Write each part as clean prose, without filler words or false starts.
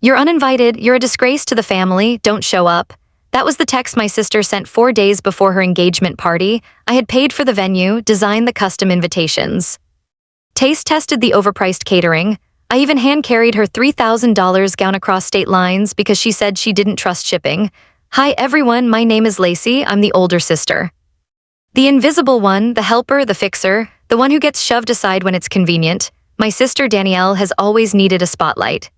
"You're uninvited, you're a disgrace to the family, don't show up." That was the text my sister sent 4 days before her engagement party. I had paid for the venue, designed the custom invitations, taste tested the overpriced catering. I even hand-carried her $3,000 gown across state lines because she said she didn't trust shipping. "Hi everyone, my name is Lacey, I'm the older sister. The invisible one, the helper, the fixer, the one who gets shoved aside when it's convenient. My sister Danielle has always needed a spotlight.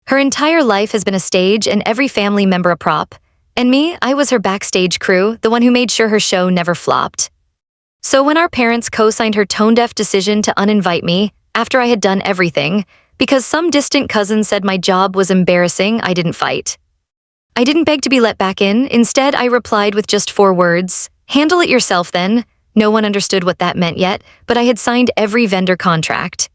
Her entire life has been a stage and every family member a prop. And me, I was her backstage crew, the one who made sure her show never flopped. So when our parents co-signed her tone-deaf decision to uninvite me, after I had done everything, because some distant cousin said my job was embarrassing, I didn't fight. I didn't beg to be let back in, instead I replied with just 4 words, "Handle it yourself then." No one understood what that meant yet, but I had signed every vendor contract.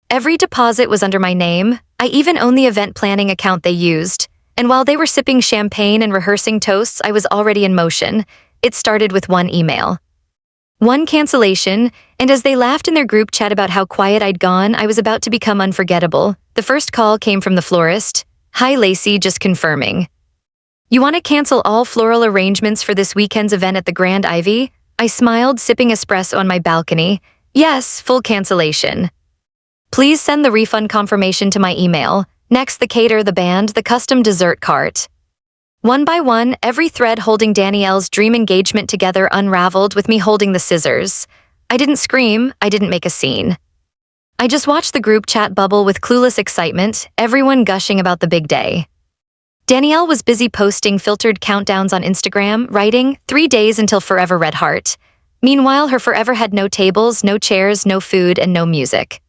Every deposit was under my name. I even owned the event planning account they used. And while they were sipping champagne and rehearsing toasts, I was already in motion. It started with one email, one cancellation, and as they laughed in their group chat about how quiet I'd gone, I was about to become unforgettable. The first call came from the florist. "Hi Lacey, just confirming. You want to cancel all floral arrangements for this weekend's event at the Grand Ivy?" I smiled, sipping espresso on my balcony. "Yes, full cancellation. Please send the refund confirmation to my email. Next, the cater, the band, the custom dessert cart." One by one, every thread holding Danielle's dream engagement together unraveled with me holding the scissors. I didn't scream, I didn't make a scene. I just watched the group chat bubble with clueless excitement, everyone gushing about the big day. Danielle was busy posting filtered countdowns on Instagram, writing, 3 days until Forever Red Heart. Meanwhile, her forever had no tables, no chairs, no food, and no music.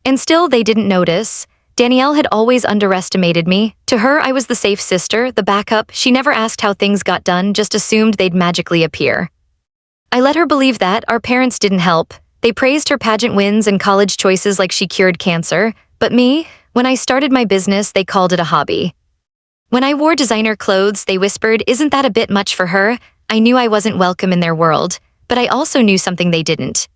And still, they didn't notice. Danielle had always underestimated me. To her, I was the safe sister, the backup. She never asked how things got done, just assumed they'd magically appear. I let her believe that. Our parents didn't help. They praised her pageant wins and college choices like she cured cancer. But me, when I started my business, they called it a hobby. When I wore designer clothes, they whispered, "Isn't that a bit much for her?" I knew I wasn't welcome in their world, but I also knew something they didn't.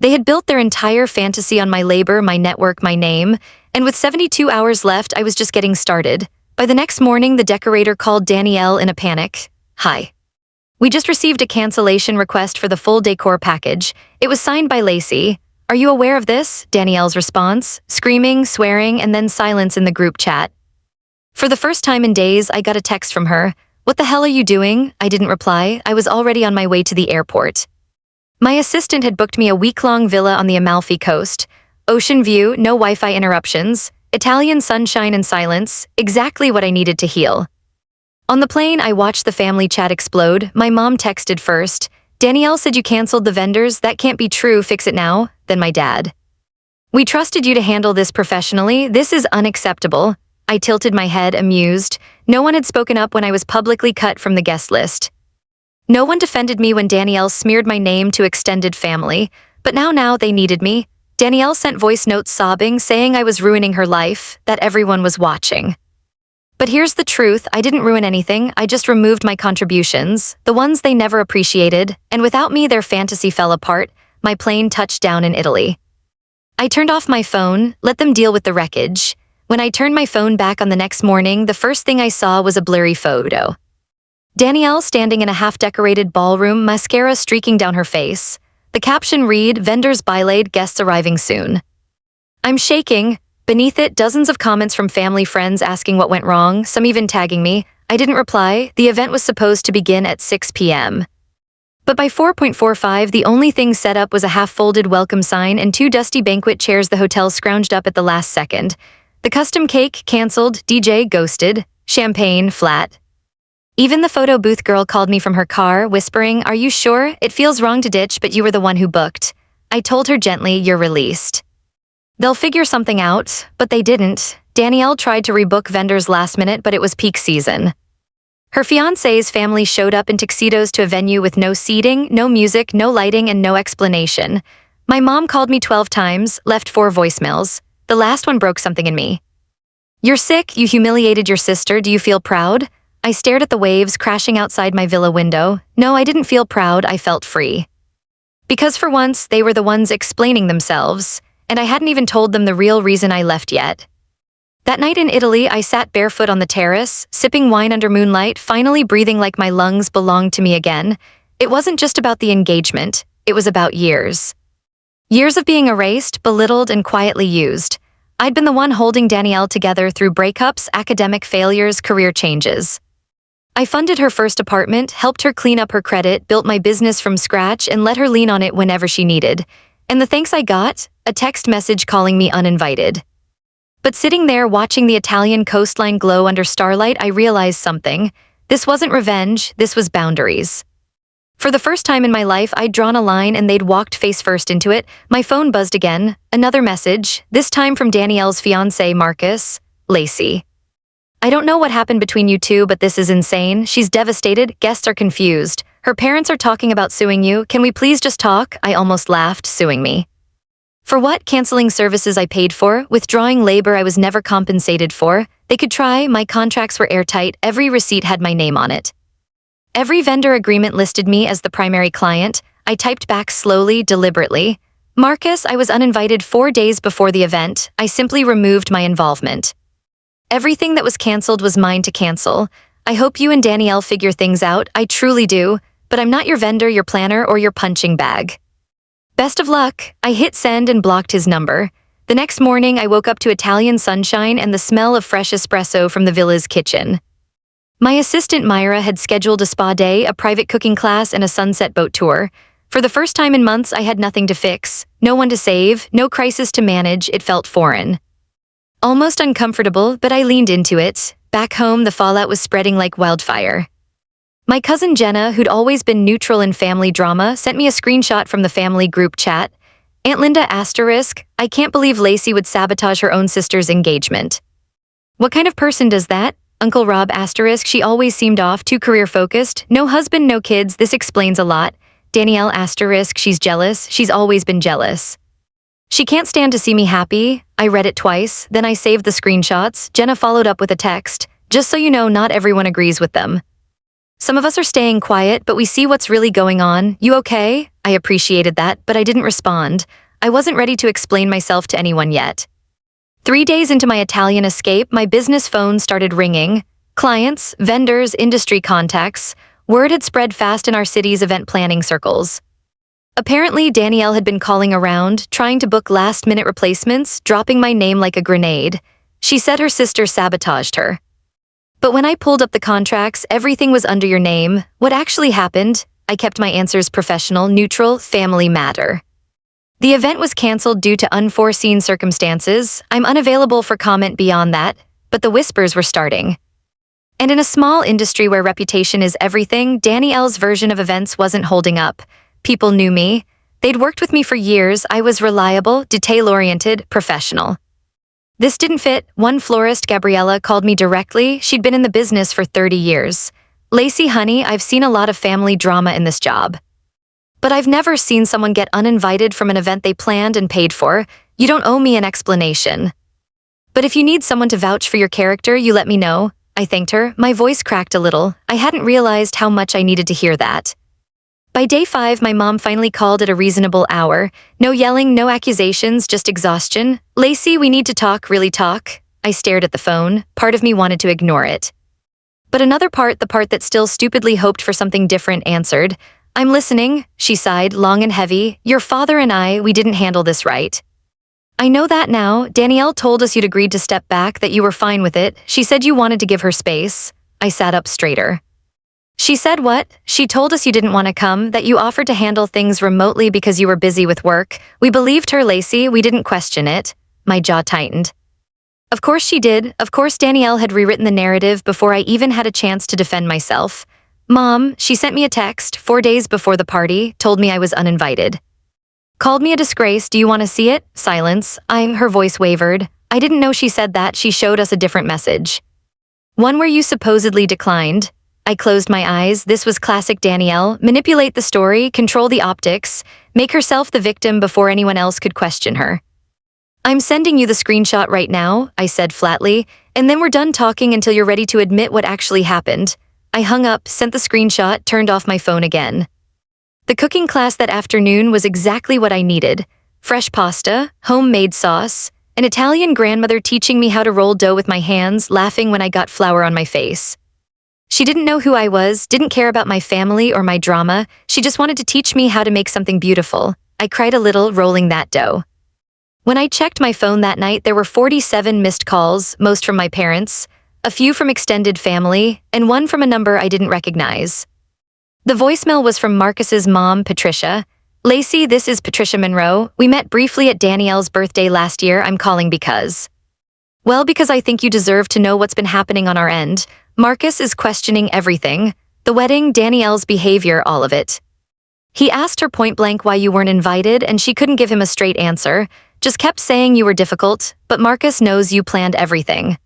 They had built their entire fantasy on my labor, my network, my name, and with 72 hours left, I was just getting started. By the next morning, the decorator called Danielle in a panic. "Hi. We just received a cancellation request for the full decor package. It was signed by Lacey. Are you aware of this?" Danielle's response, screaming, swearing, and then silence in the group chat. For the first time in days, I got a text from her. "What the hell are you doing?" I didn't reply. I was already on my way to the airport. My assistant had booked me a week-long villa on the Amalfi Coast. Ocean view, no Wi-Fi interruptions, Italian sunshine and silence, exactly what I needed to heal. On the plane, I watched the family chat explode. My mom texted first. "Danielle said you canceled the vendors. That can't be true, fix it now." Then my dad. "We trusted you to handle this professionally. This is unacceptable." I tilted my head, amused. No one had spoken up when I was publicly cut from the guest list. No one defended me when Danielle smeared my name to extended family. But now they needed me. Danielle sent voice notes sobbing, saying I was ruining her life, that everyone was watching. But here's the truth, I didn't ruin anything, I just removed my contributions, the ones they never appreciated, and without me their fantasy fell apart. My plane touched down in Italy. I turned off my phone, let them deal with the wreckage. When I turned my phone back on the next morning, the first thing I saw was a blurry photo. Danielle standing in a half-decorated ballroom, mascara streaking down her face. The caption read, "Vendors bylaid, guests arriving soon." I'm shaking. Beneath it, dozens of comments from family friends asking what went wrong, some even tagging me. I didn't reply. The event was supposed to begin at 6 p.m. But by 4:45, the only thing set up was a half-folded welcome sign and 2 dusty banquet chairs the hotel scrounged up at the last second. The custom cake, canceled, DJ, ghosted, champagne, flat. Even the photo booth girl called me from her car, whispering, "Are you sure? It feels wrong to ditch, but you were the one who booked." I told her gently, "You're released. They'll figure something out," but they didn't. Danielle tried to rebook vendors last minute, but it was peak season. Her fiancé's family showed up in tuxedos to a venue with no seating, no music, no lighting, and no explanation. My mom called me 12 times, left 4 voicemails. The last one broke something in me. "You're sick, you humiliated your sister, do you feel proud?" I stared at the waves crashing outside my villa window. No, I didn't feel proud, I felt free. Because for once, they were the ones explaining themselves, and I hadn't even told them the real reason I left yet. That night in Italy, I sat barefoot on the terrace, sipping wine under moonlight, finally breathing like my lungs belonged to me again. It wasn't just about the engagement, it was about years. Years of being erased, belittled, and quietly used. I'd been the one holding Danielle together through breakups, academic failures, career changes. I funded her first apartment, helped her clean up her credit, built my business from scratch, and let her lean on it whenever she needed. And the thanks I got? A text message calling me uninvited. But sitting there watching the Italian coastline glow under starlight, I realized something. This wasn't revenge, this was boundaries. For the first time in my life, I'd drawn a line and they'd walked face first into it. My phone buzzed again. Another message, this time from Danielle's fiancé, Marcus. Lacey. I don't know what happened between you two, but this is insane. She's devastated, guests are confused. Her parents are talking about suing you. Can we please just talk? I almost laughed, suing me. For what? Canceling services I paid for, withdrawing labor I was never compensated for. They could try, my contracts were airtight, every receipt had my name on it. Every vendor agreement listed me as the primary client. I typed back slowly, deliberately. Marcus, I was uninvited 4 days before the event. I simply removed my involvement. Everything that was canceled was mine to cancel. I hope you and Danielle figure things out, I truly do, but I'm not your vendor, your planner, or your punching bag. Best of luck. I hit send and blocked his number. The next morning, I woke up to Italian sunshine and the smell of fresh espresso from the villa's kitchen. My assistant Myra had scheduled a spa day, a private cooking class, and a sunset boat tour. For the first time in months, I had nothing to fix, no one to save, no crisis to manage. It felt foreign. Almost uncomfortable, but I leaned into it. Back home, the fallout was spreading like wildfire. My cousin Jenna, who'd always been neutral in family drama, sent me a screenshot from the family group chat. Aunt Linda asterisk, I can't believe Lacey would sabotage her own sister's engagement. What kind of person does that? Uncle Rob asterisk, she always seemed off, too career-focused. No husband, no kids, this explains a lot. Danielle asterisk, she's jealous, she's always been jealous. She can't stand to see me happy. I read it twice, then I saved the screenshots. Jenna followed up with a text. Just so you know, not everyone agrees with them. Some of us are staying quiet, but we see what's really going on. You okay? I appreciated that, but I didn't respond. I wasn't ready to explain myself to anyone yet. 3 days into my Italian escape, my business phone started ringing. Clients, vendors, industry contacts. Word had spread fast in our city's event planning circles. Apparently, Danielle had been calling around, trying to book last-minute replacements, dropping my name like a grenade. She said her sister sabotaged her. But when I pulled up the contracts, everything was under your name. What actually happened? I kept my answers professional, neutral, family matter. The event was canceled due to unforeseen circumstances. I'm unavailable for comment beyond that, but the whispers were starting. And in a small industry where reputation is everything, Danielle's version of events wasn't holding up. People knew me. They'd worked with me for years. I was reliable, detail-oriented, professional. This didn't fit. One florist, Gabriella, called me directly. She'd been in the business for 30 years. Lacey, honey, I've seen a lot of family drama in this job. But I've never seen someone get uninvited from an event they planned and paid for. You don't owe me an explanation. But if you need someone to vouch for your character, you let me know. I thanked her. My voice cracked a little. I hadn't realized how much I needed to hear that. By day 5, my mom finally called at a reasonable hour. No yelling, no accusations, just exhaustion. Lacey, we need to talk, really talk. I stared at the phone. Part of me wanted to ignore it. But another part, the part that still stupidly hoped for something different, answered. I'm listening, she sighed, long and heavy. Your father and I, we didn't handle this right. I know that now. Danielle told us you'd agreed to step back, that you were fine with it. She said you wanted to give her space. I sat up straighter. She said what? She told us you didn't want to come, that you offered to handle things remotely because you were busy with work. We believed her, Lacey. We didn't question it. My jaw tightened. Of course she did. Of course Danielle had rewritten the narrative before I even had a chance to defend myself. Mom, she sent me a text 4 days before the party, told me I was uninvited. Called me a disgrace. Do you want to see it? Silence. Her voice wavered. I didn't know she said that. She showed us a different message. One where you supposedly declined. I closed my eyes. This was classic Danielle. Manipulate the story, control the optics, make herself the victim before anyone else could question her. I'm sending you the screenshot right now, I said flatly, and then we're done talking until you're ready to admit what actually happened. I hung up, sent the screenshot, turned off my phone again. The cooking class that afternoon was exactly what I needed. Fresh pasta, homemade sauce, An Italian grandmother teaching me how to roll dough with my hands, laughing when I got flour on my face. She didn't know who I was, didn't care about my family or my drama. She just wanted to teach me how to make something beautiful. I cried a little, rolling that dough. When I checked my phone that night, there were 47 missed calls, most from my parents, a few from extended family, and one from a number I didn't recognize. The voicemail was from Marcus's mom, Patricia. "Lacey, this is Patricia Monroe. We met briefly at Danielle's birthday last year. I'm calling because... Well, because I think you deserve to know what's been happening on our end. Marcus is questioning everything. The wedding, Danielle's behavior, all of it. He asked her point blank why you weren't invited, and she couldn't give him a straight answer. Just kept saying you were difficult, but Marcus knows you planned everything.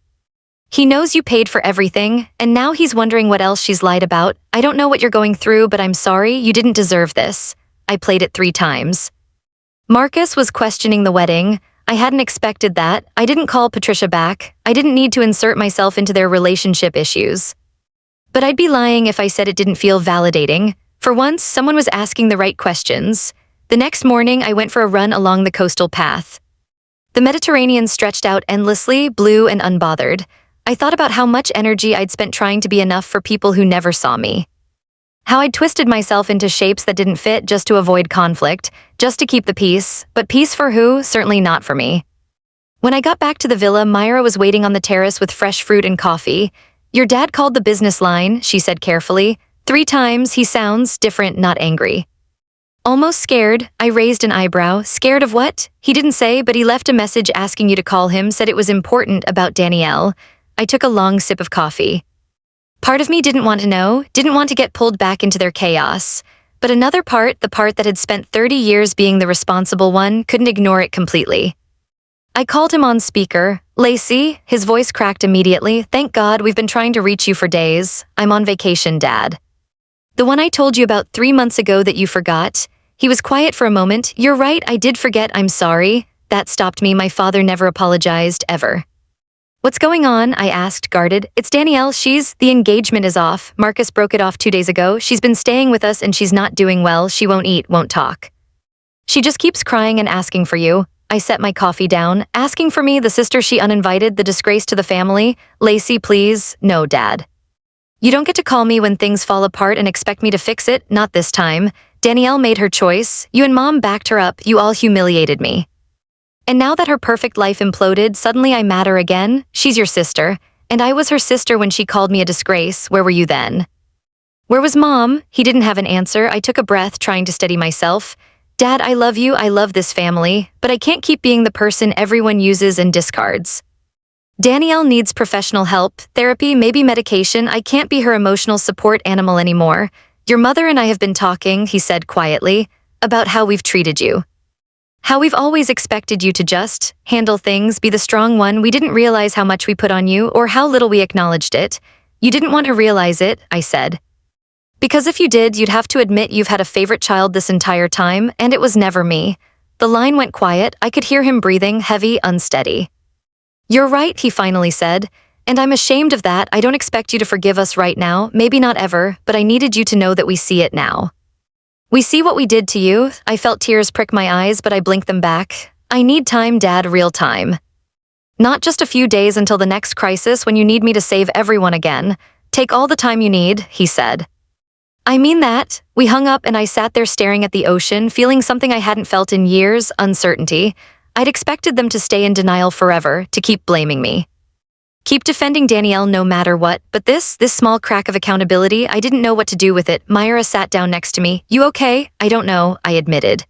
He knows you paid for everything, and now he's wondering what else she's lied about. I don't know what you're going through, but I'm sorry, you didn't deserve this." I played it 3 times. Marcus was questioning the wedding. I hadn't expected that. I didn't call Patricia back. I didn't need to insert myself into their relationship issues. But I'd be lying if I said it didn't feel validating. For once, someone was asking the right questions. The next morning, I went for a run along the coastal path. The Mediterranean stretched out endlessly, blue and unbothered. I thought about how much energy I'd spent trying to be enough for people who never saw me. How I'd twisted myself into shapes that didn't fit just to avoid conflict, just to keep the peace. But peace for who? Certainly not for me. When I got back to the villa, Myra was waiting on the terrace with fresh fruit and coffee. "Your dad called the business line," she said carefully. 3 times. He sounds different, not angry. Almost scared, I raised an eyebrow. Scared of what? He didn't say, but he left a message asking you to call him, said it was important about Danielle. I took a long sip of coffee. Part of me didn't want to know, didn't want to get pulled back into their chaos. But another part, the part that had spent 30 years being the responsible one, couldn't ignore it completely. I called him on speaker. "Lacey," his voice cracked immediately. "Thank God, we've been trying to reach you for days. I'm on vacation, Dad. The one I told you about 3 months ago that you forgot." He was quiet for a moment. "You're right, I did forget, I'm sorry." That stopped me. My father never apologized, ever. "What's going on?" I asked, guarded. "It's Danielle, the engagement is off. Marcus broke it off 2 days ago. She's been staying with us and she's not doing well. She won't eat, won't talk. She just keeps crying and asking for you." I set my coffee down. "Asking for me, the sister she uninvited, the disgrace to the family? Lacey, please." "No, Dad. You don't get to call me when things fall apart and expect me to fix it, not this time. Danielle made her choice. You and Mom backed her up. You all humiliated me. And now that her perfect life imploded, suddenly I matter again? She's your sister. And I was her sister when she called me a disgrace. Where were you then?" "Where was Mom?" He didn't have an answer. I took a breath, trying to steady myself. "Dad, I love you. I love this family. But I can't keep being the person everyone uses and discards. Danielle needs professional help, therapy, maybe medication. I can't be her emotional support animal anymore. Your mother and I have been talking," he said quietly, "about how we've treated you. How we've always expected you to just handle things, be the strong one. We didn't realize how much we put on you or how little we acknowledged it. You didn't want to realize it," I said. "Because if you did, you'd have to admit you've had a favorite child this entire time, and it was never me." The line went quiet. I could hear him breathing, heavy, unsteady. "You're right," he finally said. "And I'm ashamed of that. I don't expect you to forgive us right now, maybe not ever, but I needed you to know that we see it now. We see what we did to you." I felt tears prick my eyes, but I blinked them back. "I need time, Dad, real time. Not just a few days until the next crisis when you need me to save everyone again. Take all the time you need," he said. "I mean that." We hung up and I sat there staring at the ocean, feeling something I hadn't felt in years, uncertainty. I'd expected them to stay in denial forever, to keep blaming me. Keep defending Danielle no matter what, but this small crack of accountability, I didn't know what to do with it. Myra sat down next to me. "You okay?" "I don't know," I admitted.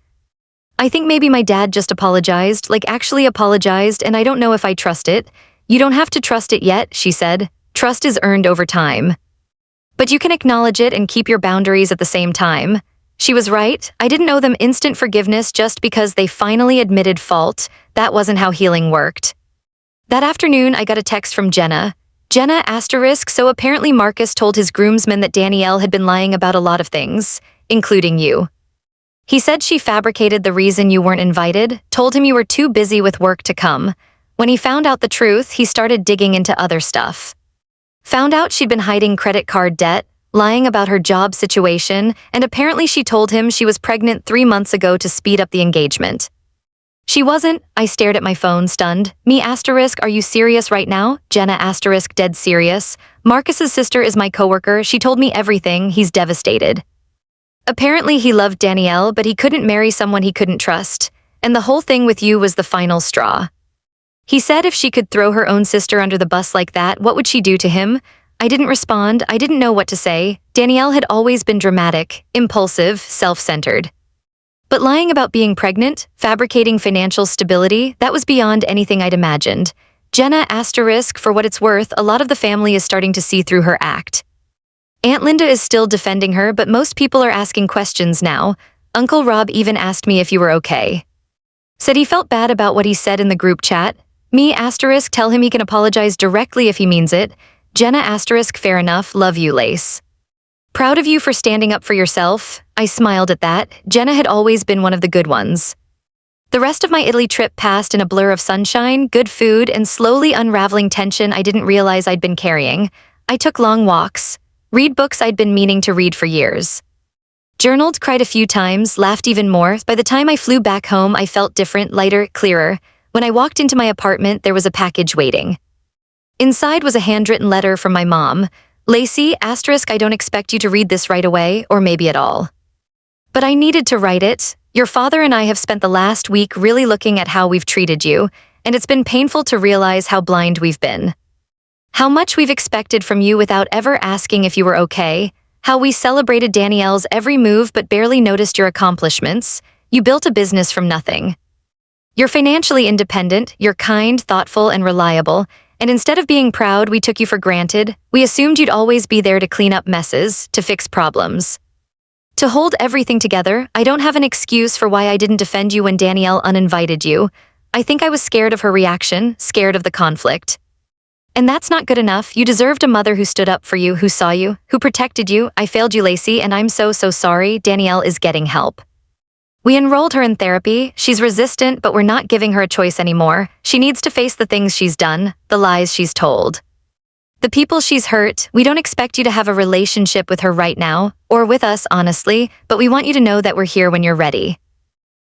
"I think maybe my dad just apologized, like actually apologized, and I don't know if I trust it." "You don't have to trust it yet," she said. "Trust is earned over time. But you can acknowledge it and keep your boundaries at the same time." She was right. I didn't owe them instant forgiveness just because they finally admitted fault. That wasn't how healing worked. That afternoon, I got a text from Jenna. Jenna asterisk, so apparently Marcus told his groomsmen that Danielle had been lying about a lot of things, including you. He said she fabricated the reason you weren't invited, told him you were too busy with work to come. When he found out the truth, he started digging into other stuff. Found out she'd been hiding credit card debt, lying about her job situation, and apparently she told him she was pregnant 3 months ago to speed up the engagement. She wasn't. I stared at my phone, stunned. Me asterisk, are you serious right now? Jenna asterisk, dead serious. Marcus's sister is my coworker. She told me everything. He's devastated. Apparently he loved Danielle, but he couldn't marry someone he couldn't trust. And the whole thing with you was the final straw. He said if she could throw her own sister under the bus like that, what would she do to him? I didn't respond. I didn't know what to say. Danielle had always been dramatic, impulsive, self-centered. But lying about being pregnant, fabricating financial stability, that was beyond anything I'd imagined. Jenna asterisk, for what it's worth, a lot of the family is starting to see through her act. Aunt Linda is still defending her, but most people are asking questions now. Uncle Rob even asked me if you were okay. Said he felt bad about what he said in the group chat. Me asterisk, tell him he can apologize directly if he means it. Jenna asterisk, fair enough, love you, Lace. Proud of you for standing up for yourself. I smiled at that. Jenna had always been one of the good ones. The rest of my Italy trip passed in a blur of sunshine, good food, and slowly unraveling tension I didn't realize I'd been carrying. I took long walks, read books I'd been meaning to read for years. Journaled, cried a few times, laughed even more. By the time I flew back home, I felt different, lighter, clearer. When I walked into my apartment, there was a package waiting. Inside was a handwritten letter from my mom. Lacey, asterisk, I don't expect you to read this right away, or maybe at all. But I needed to write it. Your father and I have spent the last week really looking at how we've treated you, and it's been painful to realize how blind we've been. How much we've expected from you without ever asking if you were okay, how we celebrated Danielle's every move but barely noticed your accomplishments. You built a business from nothing. You're financially independent, you're kind, thoughtful, and reliable, and instead of being proud we took you for granted, we assumed you'd always be there to clean up messes, to fix problems. To hold everything together, I don't have an excuse for why I didn't defend you when Danielle uninvited you. I think I was scared of her reaction, scared of the conflict. And that's not good enough. You deserved a mother who stood up for you, who saw you, who protected you. I failed you, Lacey, and I'm so sorry. Danielle is getting help. We enrolled her in therapy. She's resistant, but we're not giving her a choice anymore. She needs to face the things she's done, the lies she's told. The people she's hurt. We don't expect you to have a relationship with her right now, or with us, honestly, but we want you to know that we're here when you're ready.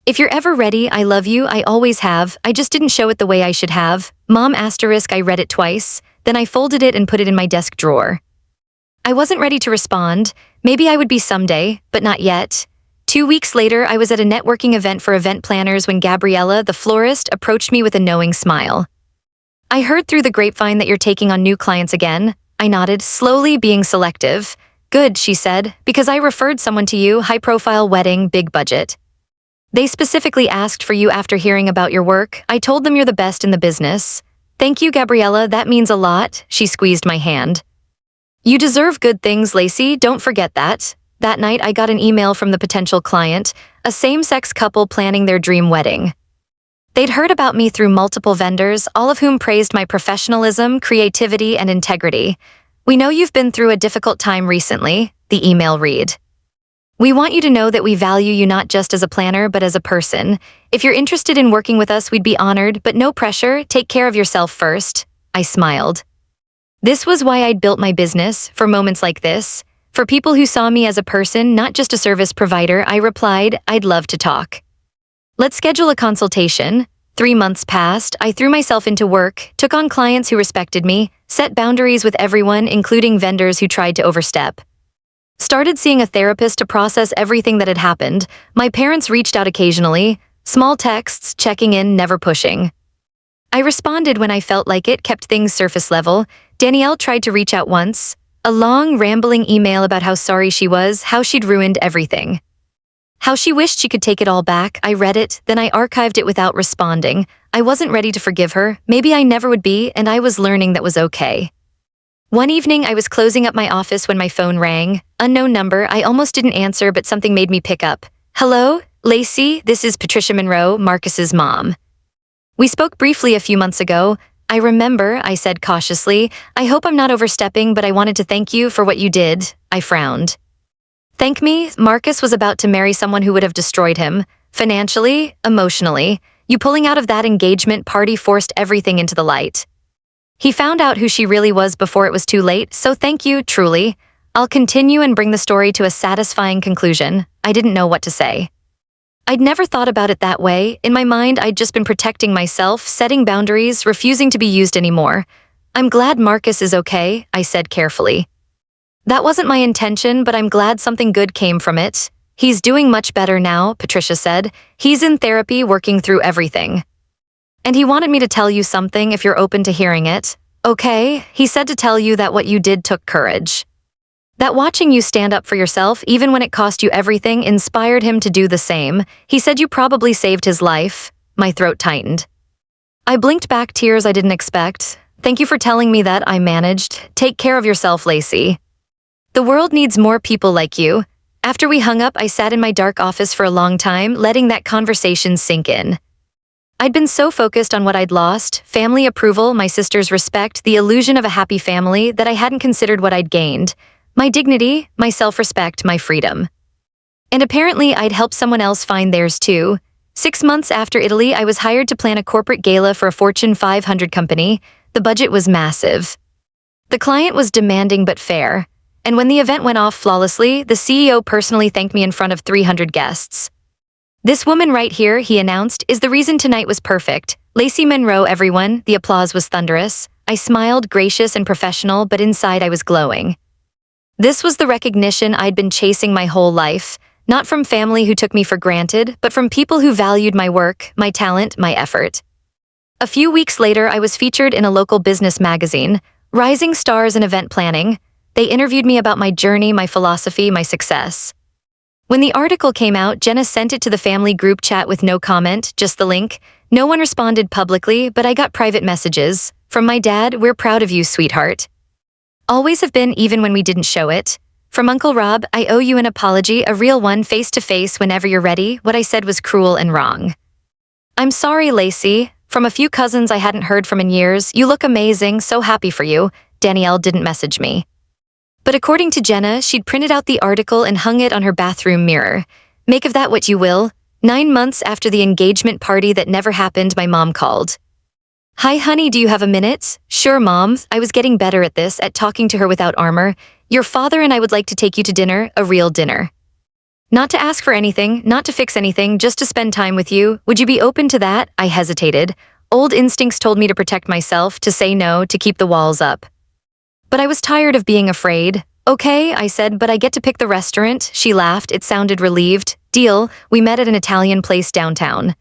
If you're ever ready, I love you, I always have. I just didn't show it the way I should have. Mom asterisk, I read it twice, then I folded it and put it in my desk drawer. I wasn't ready to respond. Maybe I would be someday, but not yet. 2 weeks later, I was at a networking event for event planners when Gabriella, the florist, approached me with a knowing smile. I heard through the grapevine that you're taking on new clients again. I nodded, slowly being selective. Good, she said, because I referred someone to you, high-profile wedding, big budget. They specifically asked for you after hearing about your work. I told them you're the best in the business. Thank you, Gabriella, that means a lot. She squeezed my hand. You deserve good things, Lacey, don't forget that. That night, I got an email from the potential client, a same-sex couple planning their dream wedding. They'd heard about me through multiple vendors, all of whom praised my professionalism, creativity, and integrity. We know you've been through a difficult time recently, the email read. We want you to know that we value you not just as a planner, but as a person. If you're interested in working with us, we'd be honored, but no pressure, take care of yourself first. I smiled. This was why I'd built my business, for moments like this. For people who saw me as a person, not just a service provider, I replied, I'd love to talk. Let's schedule a consultation. 3 months passed, I threw myself into work, took on clients who respected me, set boundaries with everyone, including vendors who tried to overstep. Started seeing a therapist to process everything that had happened. My parents reached out occasionally, small texts, checking in, never pushing. I responded when I felt like it, kept things surface level. Danielle tried to reach out once. A long, rambling email about how sorry she was, how she'd ruined everything. How she wished she could take it all back. I read it, then I archived it without responding. I wasn't ready to forgive her, maybe I never would be, and I was learning that was okay. One evening, I was closing up my office when my phone rang. Unknown number, I almost didn't answer, but something made me pick up. Hello, Lacey, this is Patricia Monroe, Marcus's mom. We spoke briefly a few months ago. I remember, I said cautiously. I hope I'm not overstepping, but I wanted to thank you for what you did. I frowned. Thank me? Marcus was about to marry someone who would have destroyed him. Financially, emotionally. You pulling out of that engagement party forced everything into the light. He found out who she really was before it was too late, so thank you, truly. I'll continue and bring the story to a satisfying conclusion. I didn't know what to say. I'd never thought about it that way. In my mind, I'd just been protecting myself, setting boundaries, refusing to be used anymore. I'm glad Marcus is okay, I said carefully. That wasn't my intention, but I'm glad something good came from it. He's doing much better now, Patricia said. He's in therapy, working through everything. And he wanted me to tell you something if you're open to hearing it. Okay, he said to tell you that what you did took courage. That watching you stand up for yourself, even when it cost you everything, inspired him to do the same. He said you probably saved his life. My throat tightened. I blinked back tears I didn't expect. Thank you for telling me that, I managed. Take care of yourself, Lacey. The world needs more people like you. After we hung up, I sat in my dark office for a long time, letting that conversation sink in. I'd been so focused on what I'd lost, family approval, my sister's respect, the illusion of a happy family, that I hadn't considered what I'd gained. My dignity, my self-respect, my freedom. And apparently I'd helped someone else find theirs too. 6 months after Italy, I was hired to plan a corporate gala for a Fortune 500 company. The budget was massive. The client was demanding but fair. And when the event went off flawlessly, the CEO personally thanked me in front of 300 guests. This woman right here, he announced, is the reason tonight was perfect. Lacey Monroe, everyone. The applause was thunderous. I smiled, gracious and professional, but inside I was glowing. This was the recognition I'd been chasing my whole life, not from family who took me for granted, but from people who valued my work, my talent, my effort. A few weeks later, I was featured in a local business magazine, Rising Stars in Event Planning. They interviewed me about my journey, my philosophy, my success. When the article came out, Jenna sent it to the family group chat with no comment, just the link. No one responded publicly, but I got private messages. From my dad, we're proud of you, sweetheart. Always have been, even when we didn't show it. From Uncle Rob, I owe you an apology, a real one, face to face whenever you're ready. What I said was cruel and wrong. I'm sorry, Lacey. From a few cousins I hadn't heard from in years, you look amazing, so happy for you. Danielle didn't message me. But according to Jenna, she'd printed out the article and hung it on her bathroom mirror. Make of that what you will. 9 months after the engagement party that never happened, my mom called. Hi, honey, do you have a minute? Sure, Mom. I was getting better at this, at talking to her without armor. Your father and I would like to take you to dinner, a real dinner. Not to ask for anything, not to fix anything, just to spend time with you. Would you be open to that? I hesitated. Old instincts told me to protect myself, to say no, to keep the walls up. But I was tired of being afraid. Okay, I said, but I get to pick the restaurant. She laughed. It sounded relieved. Deal. We met at an Italian place downtown.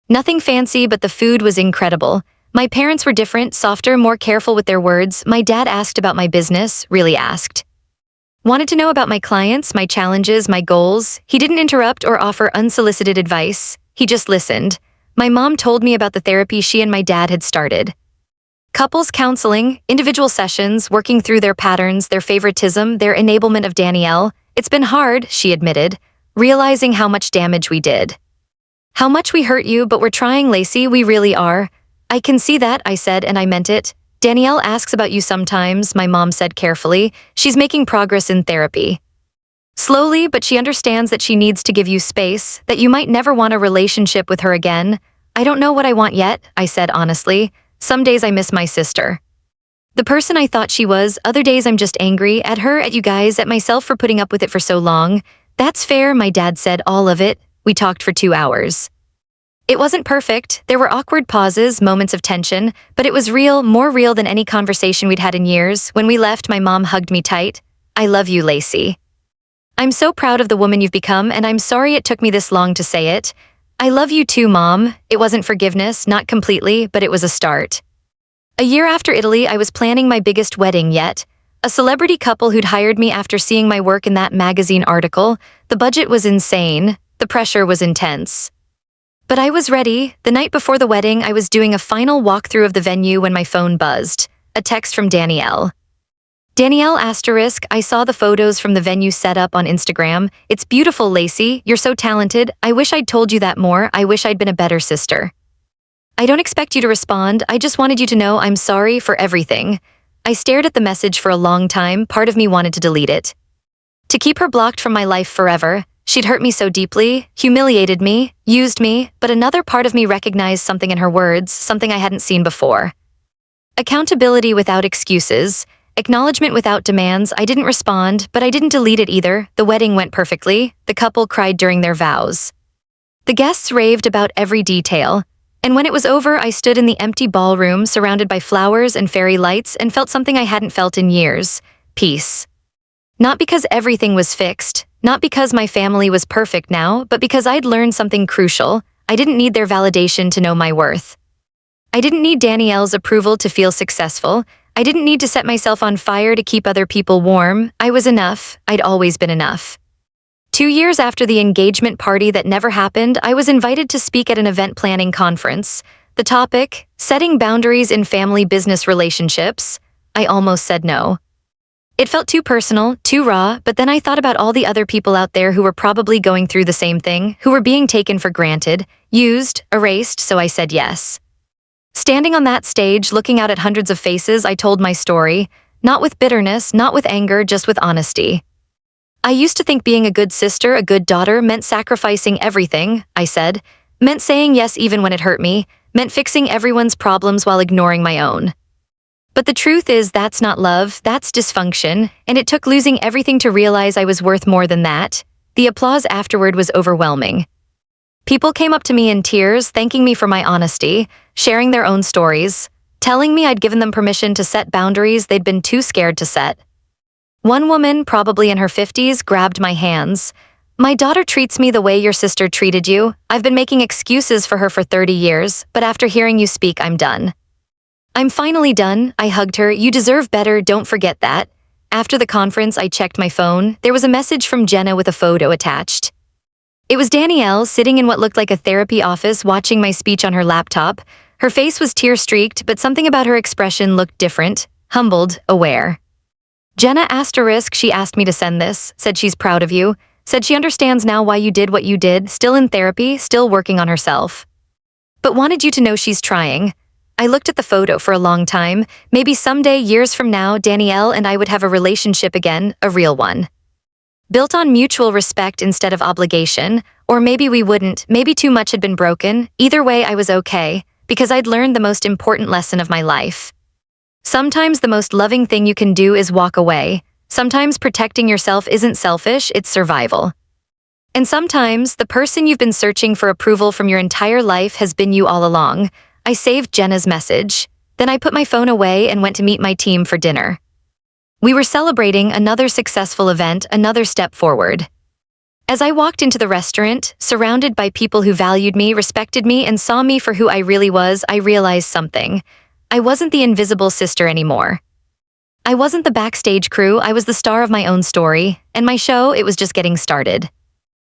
Nothing fancy, but the food was incredible. My parents were different, softer, more careful with their words. My dad asked about my business, really asked. Wanted to know about my clients, my challenges, my goals. He didn't interrupt or offer unsolicited advice. He just listened. My mom told me about the therapy she and my dad had started. Couples counseling, individual sessions, working through their patterns, their favoritism, their enablement of Danielle. It's been hard, she admitted, realizing how much damage we did. How much we hurt you, but we're trying, Lacey, we really are. I can see that, I said, and I meant it. Danielle asks about you sometimes, my mom said carefully. She's making progress in therapy. Slowly, but she understands that she needs to give you space, that you might never want a relationship with her again. I don't know what I want yet, I said honestly. Some days I miss my sister. The person I thought she was, other days I'm just angry at her, at you guys, at myself for putting up with it for so long. That's fair, my dad said, all of it. We talked for 2 hours. It wasn't perfect. There were awkward pauses, moments of tension, but it was real, more real than any conversation we'd had in years. When we left, my mom hugged me tight. I love you, Lacey. I'm so proud of the woman you've become, and I'm sorry it took me this long to say it. I love you too, Mom. It wasn't forgiveness, not completely, but it was a start. A year after Italy, I was planning my biggest wedding yet. A celebrity couple who'd hired me after seeing my work in that magazine article. The budget was insane. The pressure was intense. But I was ready. The night before the wedding, I was doing a final walkthrough of the venue when my phone buzzed. A text from Danielle. Danielle asterisk, I saw the photos from the venue set up on Instagram. It's beautiful, Lacey. You're so talented. I wish I'd told you that more. I wish I'd been a better sister. I don't expect you to respond. I just wanted you to know I'm sorry for everything. I stared at the message for a long time. Part of me wanted to delete it. To keep her blocked from my life forever. She'd hurt me so deeply, humiliated me, used me, but another part of me recognized something in her words, something I hadn't seen before. Accountability without excuses, acknowledgement without demands. I didn't respond, but I didn't delete it either. The wedding went perfectly. The couple cried during their vows. The guests raved about every detail, and when it was over, I stood in the empty ballroom surrounded by flowers and fairy lights and felt something I hadn't felt in years: peace. Not because everything was fixed, not because my family was perfect now, but because I'd learned something crucial. I didn't need their validation to know my worth. I didn't need Danielle's approval to feel successful. I didn't need to set myself on fire to keep other people warm. I was enough. I'd always been enough. 2 years after the engagement party that never happened, I was invited to speak at an event planning conference. The topic: setting boundaries in family business relationships. I almost said no. It felt too personal, too raw, but then I thought about all the other people out there who were probably going through the same thing, who were being taken for granted, used, erased, so I said yes. Standing on that stage, looking out at hundreds of faces, I told my story, not with bitterness, not with anger, just with honesty. I used to think being a good sister, a good daughter, meant sacrificing everything, I said, meant saying yes even when it hurt me, meant fixing everyone's problems while ignoring my own. But the truth is that's not love, that's dysfunction, and it took losing everything to realize I was worth more than that. The applause afterward was overwhelming. People came up to me in tears, thanking me for my honesty, sharing their own stories, telling me I'd given them permission to set boundaries they'd been too scared to set. One woman, probably in her 50s, grabbed my hands. "My daughter treats me the way your sister treated you. I've been making excuses for her for 30 years, but after hearing you speak, I'm done." "I'm finally done," I hugged her. "You deserve better, don't forget that." After the conference, I checked my phone. There was a message from Jenna with a photo attached. It was Danielle sitting in what looked like a therapy office watching my speech on her laptop. Her face was tear-streaked, but something about her expression looked different, humbled, aware. "Jenna asterisk, she asked me to send this, said she's proud of you, said she understands now why you did what you did, still in therapy, still working on herself. But wanted you to know she's trying." I looked at the photo for a long time. Maybe someday, years from now, Danielle and I would have a relationship again, a real one. Built on mutual respect instead of obligation, or maybe we wouldn't, maybe too much had been broken. Either way, I was okay, because I'd learned the most important lesson of my life. Sometimes the most loving thing you can do is walk away. Sometimes protecting yourself isn't selfish, it's survival. And sometimes the person you've been searching for approval from your entire life has been you all along. I saved Jenna's message. Then I put my phone away and went to meet my team for dinner. We were celebrating another successful event, another step forward. As I walked into the restaurant, surrounded by people who valued me, respected me, and saw me for who I really was, I realized something. I wasn't the invisible sister anymore. I wasn't the backstage crew, I was the star of my own story, and my show, it was just getting started.